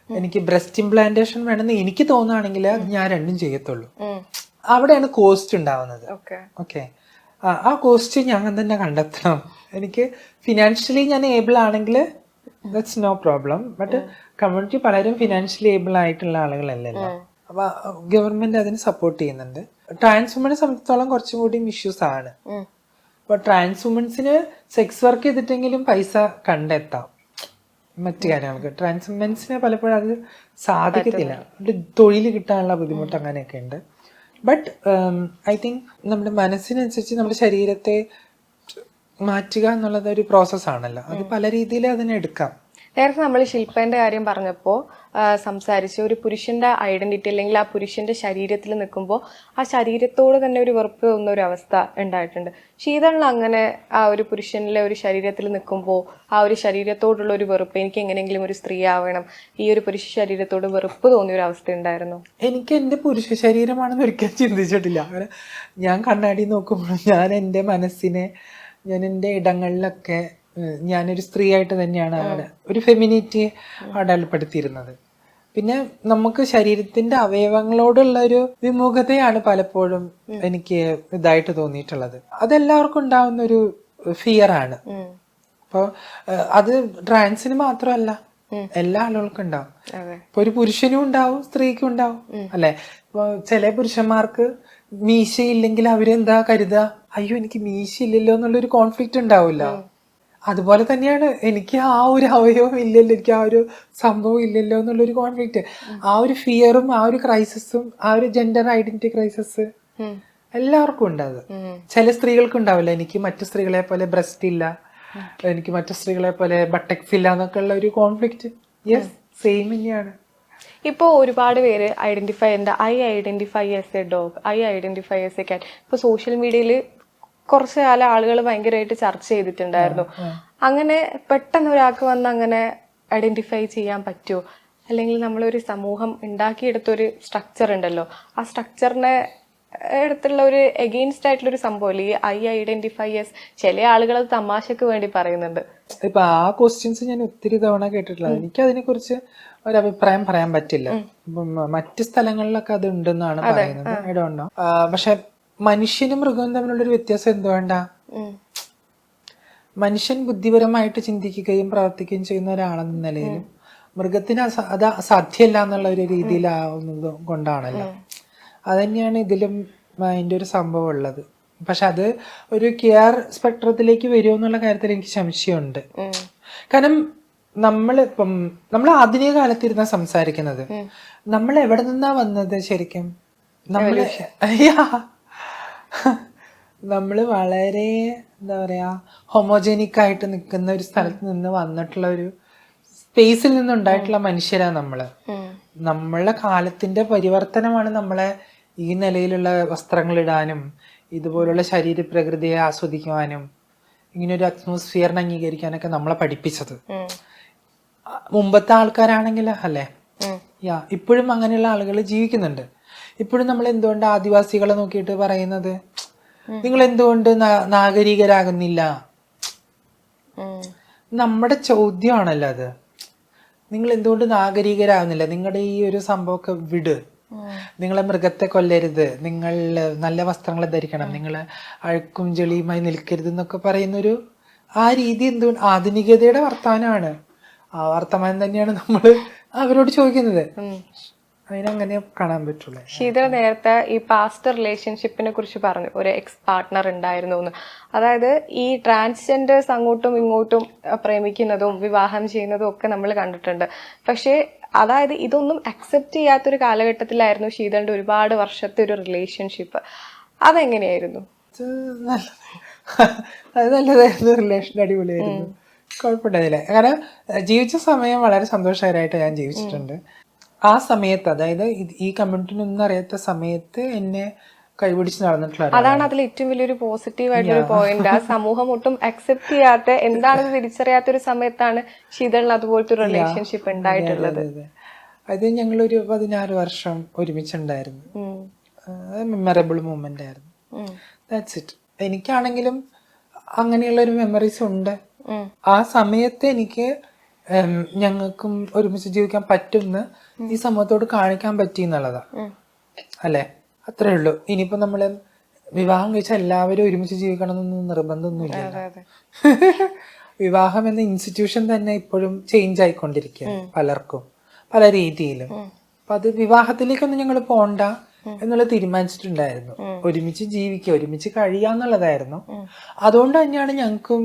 എനിക്ക് breast implantation വേണമെന്ന് എനിക്ക് തോന്നുകയാണെങ്കിൽ ഞാൻ രണ്ടും ചെയ്യത്തുള്ളൂ. അവിടെയാണ് കോസ്റ്റ് ഉണ്ടാവുന്നത്. ഓക്കെ, ആ കോസ്റ്റ് ഞാൻ തന്നെ കണ്ടെത്തണം. എനിക്ക് ഫിനാൻഷ്യലി ഞാൻ ഏബിൾ ആണെങ്കിൽ that's no problem. But community പലരും ഫിനാൻഷ്യലി ഏബിൾ ആയിട്ടുള്ള ആളുകളല്ലല്ലോ. അപ്പൊ ഗവൺമെന്റ് അതിന് സപ്പോർട്ട് ചെയ്യുന്നുണ്ട്. ട്രാൻസ് വുമനെ സംബന്ധിച്ചിടത്തോളം കുറച്ചും കൂടി ഇഷ്യൂസ് ആണ്. അപ്പൊ ട്രാൻസ് വുമൻസിന് സെക്സ് വർക്ക് ചെയ്തിട്ടെങ്കിലും പൈസ കണ്ടെത്താം. മറ്റു കാര്യങ്ങൾക്ക് ട്രാൻസ് വുമൻസിന് പലപ്പോഴും അത് സാധിക്കത്തില്ല. തൊഴിൽ കിട്ടാനുള്ള ബുദ്ധിമുട്ട് അങ്ങനെയൊക്കെ ഉണ്ട്. ബട്ട് ഐ തിങ്ക് നമ്മുടെ മനസ്സിനനുസരിച്ച് നമ്മുടെ ശരീരത്തെ മാറ്റുക എന്നുള്ളത് ഒരു പ്രോസസ്സാണല്ലോ. അത് പല രീതിയിൽ അതിനെ എടുക്കാം. നേരത്തെ നമ്മൾ ശില്പന്റെ കാര്യം പറഞ്ഞപ്പോൾ സംസാരിച്ച് ഒരു പുരുഷന്റെ ഐഡന്റിറ്റി അല്ലെങ്കിൽ ആ പുരുഷന്റെ ശരീരത്തിൽ നിൽക്കുമ്പോൾ ആ ശരീരത്തോട് തന്നെ ഒരു വെറുപ്പ് തോന്നുന്ന ഒരു അവസ്ഥ ഉണ്ടായിട്ടുണ്ട്. ശീതളിന് അങ്ങനെ ആ ഒരു പുരുഷനിലെ ഒരു ശരീരത്തിൽ നിൽക്കുമ്പോൾ ആ ഒരു ശരീരത്തോടുള്ള ഒരു വെറുപ്പ്, എനിക്ക് എങ്ങനെയെങ്കിലും ഒരു സ്ത്രീ ആവണം, ഈ ഒരു പുരുഷ ശരീരത്തോട് വെറുപ്പ് തോന്നിയ ഒരു അവസ്ഥ ഉണ്ടായിരുന്നു? എനിക്ക് എൻ്റെ പുരുഷ ശരീരമാണെന്ന് ഒരിക്കലും ചിന്തിച്ചിട്ടില്ല. അങ്ങനെ ഞാൻ കണ്ണാടി നോക്കുമ്പോൾ ഞാൻ എൻ്റെ മനസ്സിനെ, ഞാൻ എൻ്റെ ഇടങ്ങളിലൊക്കെ ഞാനൊരു സ്ത്രീ ആയിട്ട് തന്നെയാണ് അവിടെ ഒരു ഫെമിനിറ്റി അടയാളപ്പെടുത്തിയിരുന്നത്. പിന്നെ നമുക്ക് ശരീരത്തിന്റെ അവയവങ്ങളോടുള്ള ഒരു വിമുഖതയാണ് പലപ്പോഴും എനിക്ക് ഇതായിട്ട് തോന്നിയിട്ടുള്ളത്. അതെല്ലാവർക്കും ഉണ്ടാവുന്ന ഒരു ഫിയർ ആണ്. അപ്പോൾ അത് ട്രാൻസിന് മാത്രമല്ല, എല്ലാ ആളുകൾക്കും ഉണ്ടാവും. ഇപ്പൊ ഒരു പുരുഷനും ഉണ്ടാവും, സ്ത്രീക്കും ഉണ്ടാവും, അല്ലെ? ഇപ്പൊ ചില പുരുഷന്മാർക്ക് മീശയില്ലെങ്കിൽ അവരെന്താ കരുതുക, അയ്യോ എനിക്ക് മീശയില്ലല്ലോ എന്നുള്ളൊരു കോൺഫ്ലിക്റ്റ് ഉണ്ടാവില്ല. അതുപോലെ തന്നെയാണ് എനിക്ക് ആ ഒരു അവയവം ഇല്ലല്ലോ, എനിക്ക് ആ ഒരു സംഭവം ഇല്ലല്ലോ എന്നുള്ളൊരു കോൺഫ്ലിക്റ്റ്. ആ ഒരു ഫിയറും ആ ഒരു ക്രൈസിസും ആ ഒരു ജെൻഡർ ഐഡന്റിറ്റി ക്രൈസിസ് എല്ലാവർക്കും ഉണ്ട്. ചില സ്ത്രീകൾക്ക് ഉണ്ടാവില്ല, എനിക്ക് മറ്റു സ്ത്രീകളെ പോലെ ബ്രസ്റ്റ് ഇല്ല, എനിക്ക് മറ്റു സ്ത്രീകളെ പോലെ ബട്ടക്സ് ഇല്ല എന്നൊക്കെ ഉള്ള ഒരു കോൺഫ്ലിക്റ്റ്. യെസ്, സെയിം തന്നെയാണ്. ഇപ്പോൾ ഒരുപാട് പേര് ഐഡന്റിഫൈ ചെയ്യുന്നുണ്ട്, I identify as A dog, I identify as A കാറ്റ്. ഇപ്പോൾ സോഷ്യൽ മീഡിയയിൽ കുറച്ച് കാലം ആളുകൾ ഭയങ്കരമായിട്ട് ചർച്ച ചെയ്തിട്ടുണ്ടായിരുന്നു. അങ്ങനെ പെട്ടെന്ന് ഒരാൾക്ക് വന്ന് അങ്ങനെ ഐഡന്റിഫൈ ചെയ്യാൻ പറ്റുമോ? അല്ലെങ്കിൽ നമ്മളൊരു സമൂഹം ഉണ്ടാക്കിയെടുത്തൊരു സ്ട്രക്ചർ ഉണ്ടല്ലോ, ആ സ്ട്രക്ചറിനെ അടുത്തുള്ള ഒരു എഗെയിൻസ്റ്റ് ആയിട്ടുള്ള ഒരു സംഭവം ഈ ഐ ഐഡന്റിഫൈ എസ്, ചില ആളുകൾ അത് തമാശക്ക് വേണ്ടി പറയുന്നുണ്ട്. ഇപ്പൊ ആ ക്വസ്റ്റ്യൻസ് ഞാൻ ഒത്തിരി തവണ കേട്ടിട്ടുള്ളത്. എനിക്ക് അതിനെ കുറിച്ച് ഒരു അഭിപ്രായം പറയാൻ പറ്റില്ല. മറ്റു സ്ഥലങ്ങളിലൊക്കെ അത് ഉണ്ടെന്നാണ് പറയുന്നത്. I don't know. പക്ഷെ മനുഷ്യനും മൃഗവും തമ്മിലുള്ളൊരു വ്യത്യാസം എന്തുവേണ്ട, മനുഷ്യൻ ബുദ്ധിപരമായിട്ട് ചിന്തിക്കുകയും പ്രവർത്തിക്കുകയും ചെയ്യുന്ന ഒരാളെന്ന നിലയിലും മൃഗത്തിന് അത് അസാധ്യമല്ല എന്നുള്ള ഒരു രീതിയിലാവുന്നത് കൊണ്ടാണല്ലോ. അതന്നെയാണ് ഇതിലും അതിൻ്റെ ഒരു സംഭവം ഉള്ളത്. പക്ഷെ അത് ഒരു കെയർ സ്പെക്ട്രത്തിലേക്ക് വരുമോ എന്നുള്ള കാര്യത്തിൽ എനിക്ക് സംശയമുണ്ട്. കാരണം നമ്മൾ ആധുനിക കാലത്തിരുന്ന സംസാരിക്കുന്നത്, നമ്മൾ എവിടെ നിന്നാ വന്നത് ശരിക്കും? നമ്മള് വളരെ എന്താ പറയാ ഹോമോജനിക് ആയിട്ട് നിൽക്കുന്ന ഒരു സ്ഥലത്ത് നിന്ന് വന്നിട്ടുള്ള ഒരു സ്പേസിൽ നിന്നുണ്ടായിട്ടുള്ള മനുഷ്യരാണ് നമ്മള്. നമ്മളെ കാലത്തിന്റെ പരിവർത്തനമാണ് നമ്മളെ ഈ നിലയിലുള്ള വസ്ത്രങ്ങൾ ഇടാനും ഇതുപോലുള്ള ശരീരപ്രകൃതിയെ ആസ്വദിക്കുവാനും ഇങ്ങനെ ഒരു അറ്റ്മോസ്ഫിയറിനെ അംഗീകരിക്കാനൊക്കെ നമ്മളെ പഠിപ്പിച്ചത്. മുമ്പത്തെ ആൾക്കാരാണെങ്കിൽ അല്ലേ, ഇപ്പോഴും അങ്ങനെയുള്ള ആളുകൾ ജീവിക്കുന്നുണ്ട്. ഇപ്പോഴും നമ്മൾ എന്തുകൊണ്ട് ആദിവാസികളെ നോക്കിയിട്ട് പറയുന്നത്, നിങ്ങൾ എന്തുകൊണ്ട് നാഗരികരാകുന്നില്ല? നമ്മുടെ ചോദ്യമാണല്ലോ അത്. നിങ്ങൾ എന്തുകൊണ്ട് നാഗരികരാകുന്നില്ല? നിങ്ങളുടെ ഈ ഒരു സംഭവമൊക്കെ വിട്. നിങ്ങളെ മൃഗത്തെ കൊല്ലരുത്, നിങ്ങൾ നല്ല വസ്ത്രങ്ങൾ ധരിക്കണം, നിങ്ങൾ അഴുക്കും ചെളിയുമായി നിൽക്കരുത് എന്നൊക്കെ പറയുന്നൊരു ആ രീതി എന്തുകൊണ്ട് ആധുനികതയുടെ വർത്തമാനമാണ്. ആ വർത്തമാനം തന്നെയാണ് നമ്മൾ അവരോട് ചോദിക്കുന്നത്. അതിനങ്ങനെ കാണാൻ പറ്റുള്ളൂ. ശീതൾ നേരത്തെ ഈ പാസ്റ്റ് റിലേഷൻഷിപ്പിനെ കുറിച്ച് പറഞ്ഞു, ഒരു എക്സ് പാർട്ട്ണർ ഉണ്ടായിരുന്നു എന്ന്. അതായത് ഈ ട്രാൻസ്ജെൻഡേഴ്സ് അങ്ങോട്ടും ഇങ്ങോട്ടും പ്രേമിക്കുന്നതും വിവാഹം ചെയ്യുന്നതും ഒക്കെ നമ്മൾ കണ്ടിട്ടുണ്ട്. പക്ഷേ അതായത് ഇതൊന്നും അക്സെപ്റ്റ് ചെയ്യാത്തൊരു കാലഘട്ടത്തിലായിരുന്നു ശീതളിന്റെ ഒരുപാട് വർഷത്തെ ഒരു റിലേഷൻഷിപ്പ്. അതെങ്ങനെയായിരുന്നു? അത് നല്ലതായിരുന്നു, റിലേഷൻ അടിപൊളിയായിരുന്നു, കുഴപ്പമുണ്ടായില്ല. കാരണം ജീവിച്ച സമയം വളരെ സന്തോഷകരമായിട്ട് ഞാൻ ജീവിച്ചിട്ടുണ്ട്. ആ സമയത്ത്, അതായത് ഈ കമ്മ്യൂണിറ്റിനൊന്നും അറിയാത്ത സമയത്ത് എന്നെ കൈപിടിച്ച് നടന്നിട്ടുള്ള, അതാണ് അതിൽ ഏറ്റവും വലിയൊരു പോസിറ്റീവ് ആയിട്ടൊരു പോയിന്റ്. ആ സമൂഹം ഒട്ടും അക്സെപ്റ്റ് ചെയ്യാത്ത, എന്താണെന്ന് തിരിച്ചറിയാത്ത ഒരു സമയത്താണ് ശീതളിന് അതുപോലത്തെ ഒരു റിലേഷൻഷിപ്പ് ഉണ്ടായിട്ടുള്ളത്. അത് ഞങ്ങളൊരു 16 വർഷം ഒരുമിച്ചുണ്ടായിരുന്നു. മെമ്മറബിൾ മൂമെന്റ് ആയിരുന്നു. That's it. എനിക്കാണെങ്കിലും അങ്ങനെയുള്ള ഒരു മെമ്മറീസ് ഉണ്ട്. ആ സമയത്ത് എനിക്ക് ഞങ്ങൾക്കും ഒരുമിച്ച് ജീവിക്കാൻ പറ്റുമെന്ന് ഈ സമൂഹത്തോട് കാണിക്കാൻ പറ്റി എന്നുള്ളതാ. അല്ലേ? അത്രേ ഉള്ളൂ. ഇനിയിപ്പോ നമ്മള് വിവാഹം കഴിച്ചാൽ എല്ലാവരും ഒരുമിച്ച് ജീവിക്കണം എന്നൊന്നും നിർബന്ധമൊന്നുമില്ല. വിവാഹം എന്ന ഇൻസ്റ്റിറ്റ്യൂഷൻ തന്നെ ഇപ്പോഴും ചേഞ്ച് ആയിക്കൊണ്ടിരിക്കുകയാണ് പലർക്കും പല രീതിയിലും. അപ്പൊ അത് വിവാഹത്തിലേക്കൊന്നും ഞങ്ങൾ പോണ്ട എന്നുള്ളത് തീരുമാനിച്ചിട്ടുണ്ടായിരുന്നു. ഒരുമിച്ച് ജീവിക്കുക, ഒരുമിച്ച് കഴിയാന്നുള്ളതായിരുന്നു. അതുകൊണ്ട് തന്നെയാണ് ഞങ്ങൾക്കും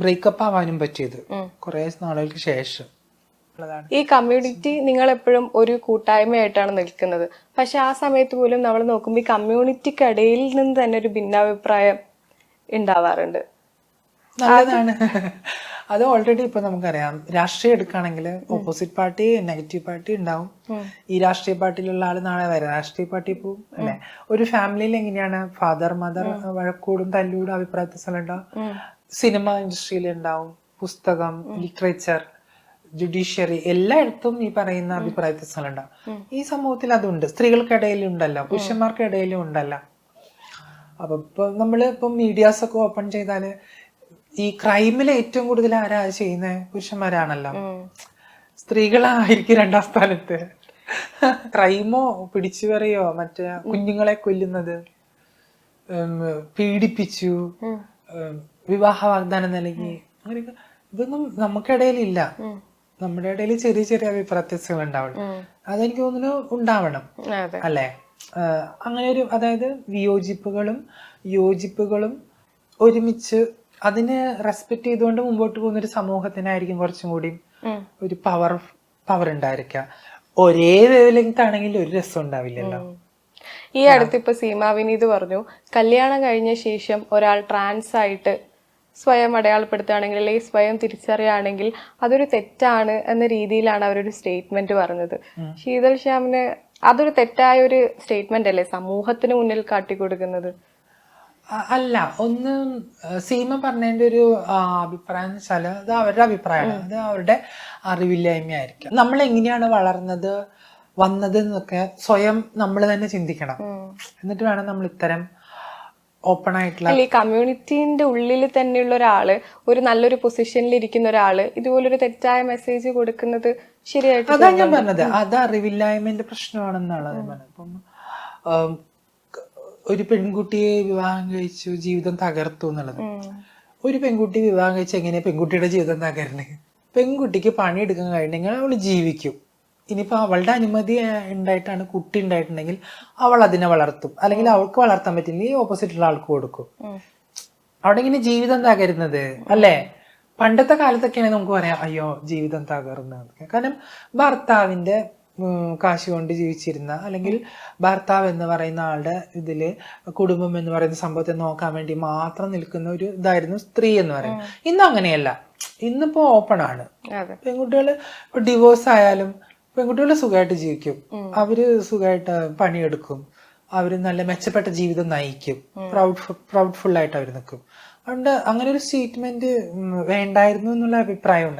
ബ്രേക്കപ്പ് ആവാനും പറ്റിയത് കുറെ നാളുകൾക്ക് ശേഷം. ഈ കമ്മ്യൂണിറ്റി നിങ്ങൾ എപ്പോഴും ഒരു കൂട്ടായ്മയായിട്ടാണ് നിൽക്കുന്നത്. പക്ഷെ ആ സമയത്ത് പോലും നമ്മൾ നോക്കുമ്പോൾ ഈ കമ്മ്യൂണിറ്റിക്കിടയിൽ നിന്ന് തന്നെ ഒരു ഭിന്നാഭിപ്രായം ഉണ്ടാവാറുണ്ട്. നല്ലതാണ്. അത് ഓൾറെഡി ഇപ്പൊ നമുക്കറിയാം. രാഷ്ട്രീയം എടുക്കുകയാണെങ്കിൽ ഓപ്പോസിറ്റ് പാർട്ടി, നെഗറ്റീവ് പാർട്ടി ഉണ്ടാവും. ഈ രാഷ്ട്രീയ പാർട്ടിയിലുള്ള ആള് നാളെ വരെ രാഷ്ട്രീയ പാർട്ടി പോവും. അല്ലെ? ഒരു ഫാമിലിയിൽ എങ്ങനെയാണ് ഫാദർ മദർ വഴക്കൂടും തല്ലൂടും അഭിപ്രായ വ്യത്യാസങ്ങളുണ്ടാവും. സിനിമ ഇൻഡസ്ട്രിയിൽ ഉണ്ടാവും, പുസ്തകം, ലിറ്ററേച്ചർ, ജുഡീഷ്യറി, എല്ലായിടത്തും ഈ പറയുന്ന അഭിപ്രായ വ്യത്യാസങ്ങളുണ്ടാവും. ഈ സമൂഹത്തിൽ അതുണ്ട്. സ്ത്രീകൾക്കിടയിലും ഉണ്ടല്ലോ, പുരുഷന്മാർക്കിടയിലും ഉണ്ടല്ലോ. അപ്പൊ ഇപ്പൊ നമ്മള് ഇപ്പം മീഡിയാസ് ഒക്കെ ഓപ്പൺ ചെയ്താല് ഈ ക്രൈമിൽ ഏറ്റവും കൂടുതൽ ആരാ ചെയ്യുന്നത്? പുരുഷന്മാരാണല്ലോ. സ്ത്രീകളായിരിക്കും രണ്ടാം സ്ഥാനത്ത്. ക്രൈമോ പിടിച്ചുപറിയോ മറ്റേ കുഞ്ഞുങ്ങളെ കൊല്ലുന്നത്, പീഡിപ്പിച്ചു, വിവാഹ വാഗ്ദാനം നൽകി, അങ്ങനെയൊക്കെ ഇതൊന്നും നമുക്കിടയിലില്ല. നമ്മുടെ ഇടയിൽ ചെറിയ ചെറിയ അഭിപ്രായ വ്യത്യാസങ്ങൾ ഉണ്ടാവണം. അതെനിക്ക് തോന്നുന്നു ഉണ്ടാവണം. അല്ലെ? അങ്ങനെ ഒരു, അതായത് വിയോജിപ്പുകളും യോജിപ്പുകളും ഒരുമിച്ച് അതിനെ റെസ്പെക്ട് ചെയ്തുകൊണ്ട് മുമ്പോട്ട് പോകുന്ന ഒരു സമൂഹത്തിനായിരിക്കും കുറച്ചും കൂടി ഒരു പവർ ഉണ്ടായിരിക്കുക. ഒരേ വേവ് ലെങ്ത് ആണെങ്കിൽ ഒരു രസം ഉണ്ടാവില്ലല്ലോ. ഈ അടുത്ത് ഇപ്പൊ സീമാ വിനീത് പറഞ്ഞു, കല്യാണം കഴിഞ്ഞ ശേഷം ഒരാൾ ട്രാൻസ് ആയിട്ട് സ്വയം അടയാളപ്പെടുത്തുകയാണെങ്കിൽ അല്ലെങ്കിൽ സ്വയം തിരിച്ചറിയുകയാണെങ്കിൽ അതൊരു തെറ്റാണ് എന്ന രീതിയിലാണ് അവരൊരു സ്റ്റേറ്റ്മെന്റ് പറഞ്ഞത്. ശീതൾ ശ്യാമിന് അതൊരു തെറ്റായ ഒരു സ്റ്റേറ്റ്മെന്റ് അല്ലേ സമൂഹത്തിന് മുന്നിൽ കാട്ടിക്കൊടുക്കുന്നത്? അല്ല, ഒന്ന് സീമ പറഞ്ഞതിന്റെ ഒരു അഭിപ്രായം എന്ന് വെച്ചാൽ അത് അവരുടെ അഭിപ്രായമാണ്. അത് അവരുടെ അറിവില്ലായ്മയായിരിക്കാം. നമ്മൾ എങ്ങനെയാണ് വളർന്നത് വന്നത് എന്നൊക്കെ സ്വയം നമ്മൾ തന്നെ ചിന്തിക്കണം. എന്നിട്ട് വേണം നമ്മൾ ഇത്തരം ഓപ്പൺ ആയിട്ടുള്ള ഈ കമ്മ്യൂണിറ്റിന്റെ ഉള്ളിൽ തന്നെയുള്ള ഒരാള്, ഒരു നല്ലൊരു പൊസിഷനിൽ ഇരിക്കുന്ന ഒരാള് ഇതുപോലൊരു തെറ്റായ മെസ്സേജ് കൊടുക്കുന്നത് ശരിയായിട്ട്? അതാ ഞാൻ പറഞ്ഞത്, അത് അറിവില്ലായ്മന്റെ പ്രശ്നമാണെന്നാണ് ഞാൻ പറഞ്ഞത്. അപ്പം ഒരു പെൺകുട്ടിയെ വിവാഹം കഴിച്ചു ജീവിതം തകർത്തു എന്നുള്ളത്. ഒരു പെൺകുട്ടി വിവാഹം കഴിച്ച് എങ്ങനെയാ പെൺകുട്ടിയുടെ ജീവിതം തകരണേ? പെൺകുട്ടിക്ക് പണിയെടുക്കാൻ കഴിഞ്ഞെങ്കിൽ അവൾ ജീവിക്കും. ഇനിയിപ്പോ അവളുടെ അനുമതി ഉണ്ടായിട്ടാണ് കുട്ടി ഉണ്ടായിട്ടുണ്ടെങ്കിൽ അവൾ അതിനെ വളർത്തും. അല്ലെങ്കിൽ അവൾക്ക് വളർത്താൻ പറ്റില്ലെങ്കിൽ ഓപ്പോസിറ്റുള്ള ആൾക്ക് കൊടുക്കും. അവിടെ ഇങ്ങനെ ജീവിതം തകരുന്നത് അല്ലേ? പണ്ടത്തെ കാലത്തൊക്കെയാണെങ്കിൽ നമുക്ക് പറയാം അയ്യോ ജീവിതം തകർന്നതൊക്കെ. കാരണം ഭർത്താവിന്റെ കാശ് കൊണ്ട് ജീവിച്ചിരുന്ന, അല്ലെങ്കിൽ ഭർത്താവ് എന്ന് പറയുന്ന ആളുടെ ഇതില് കുടുംബം എന്ന് പറയുന്ന സംഭവത്തെ നോക്കാൻ വേണ്ടി മാത്രം നിൽക്കുന്ന ഒരു ഇതായിരുന്നു സ്ത്രീ എന്ന് പറയുന്നത്. ഇന്ന് അങ്ങനെയല്ല. ഇന്നിപ്പോ ഓപ്പൺ ആണ്. പെൺകുട്ടികള് ഇപ്പൊ ഡിവോഴ്സ് ആയാലും പെൺകുട്ടികൾ സുഖമായിട്ട് ജീവിക്കും. അവര് സുഖമായിട്ട് പണിയെടുക്കും. അവര് നല്ല മെച്ചപ്പെട്ട ജീവിതം നയിക്കും. പ്രൗഡ്ഫുൾ ആയിട്ട് അവർ നിൽക്കും. അതുകൊണ്ട് അങ്ങനെ ഒരു സ്റ്റേറ്റ്മെന്റ് വേണ്ടായിരുന്നു എന്നുള്ള അഭിപ്രായമുണ്ട്.